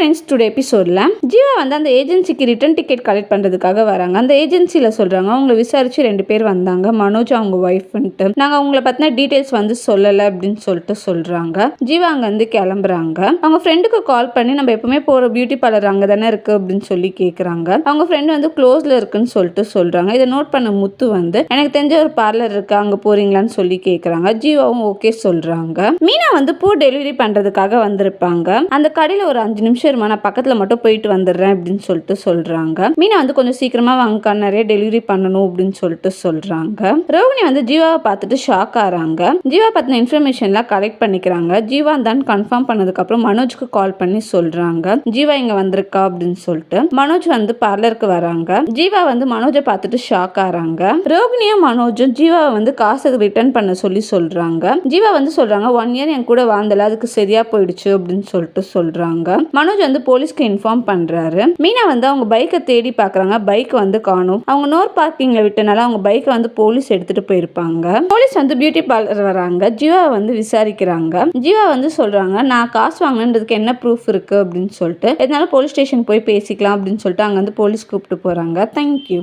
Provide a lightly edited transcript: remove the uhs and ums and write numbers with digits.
Friends, today எபிசோடில் ஜீவா வந்து அந்த ஏஜென்சிக்கு ரிட்டர்ன் டிக்கெட் கலெக்ட் பண்ணுறதுக்காக வராங்க. அந்த ஏஜென்சியில் சொல்கிறாங்க, அவங்களை விசாரித்து 2 பேர் வந்தாங்க, மனோஜ் அவங்க ஒய்ஃப்ன்ட்டு. நாங்கள் அவங்கள பற்றின டீட்டெயில்ஸ் வந்து சொல்லலை அப்படின்னு சொல்லிட்டு சொல்கிறாங்க. ஜீவா அங்கேருந்து கிளம்புறாங்க. அவங்க ஃப்ரெண்டுக்கு கால் பண்ணி நம்ம எப்பவுமே போகிற பியூட்டி பார்லர் அங்கே தானே இருக்குது அப்படின்னு சொல்லி கேட்குறாங்க. அவங்க ஃப்ரெண்டு வந்து க்ளோஸில் இருக்குன்னு சொல்லிட்டு சொல்கிறாங்க. இதை நோட் பண்ண முத்து வந்து எனக்கு தெரிஞ்ச ஒரு பார்லர் இருக்குது, அங்கே போகிறீங்களான்னு சொல்லி கேட்குறாங்க. ஜீவாவும் ஓகே சொல்கிறாங்க. மீனா வந்து பூ டெலிவரி பண்ணுறதுக்காக வந்திருப்பாங்க. அந்த கடையில் ஒரு 5 நிமிஷம் இருமா, நான் பக்கத்தில் மட்டும் போயிட்டு வந்துடுறேன் அப்படின்னு சொல்லிட்டு சொல்கிறாங்க. மீனா வந்து கொஞ்சம் சீக்கிரமாக வாங்கக்கா, நிறைய டெலிவரி பண்ணணும் அப்படின்னு சொல்லிட்டு சொல்கிறாங்க. ரோகிணி வந்து ஜீவாவை பார்த்துட்டு ஷாக் ஆகிறாங்க. ஜீவா பற்றின இன்ஃபர்மேஷன்லாம் கலெக்ட் பண்ணிக்கிறாங்க. ஜீவா தான் கன்ஃபார்ம் பண்ணதுக்கப்புறம் மனோஜ்க்கு கால் பண்ணி சொல்கிறாங்க, ஜீவா இங்கே வந்திருக்கா அப்படின்னு சொல்லிட்டு. மனோஜ் வந்து பார்லருக்கு வராங்க. ஜீவா வந்து மனோஜை பார்த்துட்டு ஷாக் ஆகிறாங்க. ரோகிணியும் மனோஜும் ஜீவாவை வந்து காசு ரிட்டர்ன் பண்ண சொல்லி சொல்கிறாங்க. ஜீவா வந்து சொல்கிறாங்க, 1 இயர் என் கூட வாழ்ந்தல, அதுக்கு சரியா போயிடுச்சு அப்படின்னு சொல்லிட்டு சொல்கிறாங்க. மனோஜ் வந்து போலீஸ்க்கு இன்ஃபார்ம் பண்றாரு. மீனா வந்து அவங்க பைக்கை தேடி பார்க்குறாங்க. பைக் வந்து காணும். அவங்க நோர் பார்க்கிங்ல விட்டனால அவங்க பைக்கை வந்து போலீஸ் எடுத்துட்டு போயிருப்பாங்க. போலீஸ் வந்து பியூட்டி பார்லர் வராங்க. ஜீவா வந்து விசாரிக்கிறாங்க. ஜீவா வந்து சொல்றாங்க, நான் காசு வாங்கினதுக்கு என்ன ப்ரூஃப் இருக்கு அப்படின்னு சொல்லிட்டு, இதனால போலீஸ் ஸ்டேஷன் போய் பேசிக்கலாம் அப்படின்னு சொல்லிட்டு அங்க வந்து போலீஸ் கூப்பிட்டு போறாங்க. தேங்க்யூ.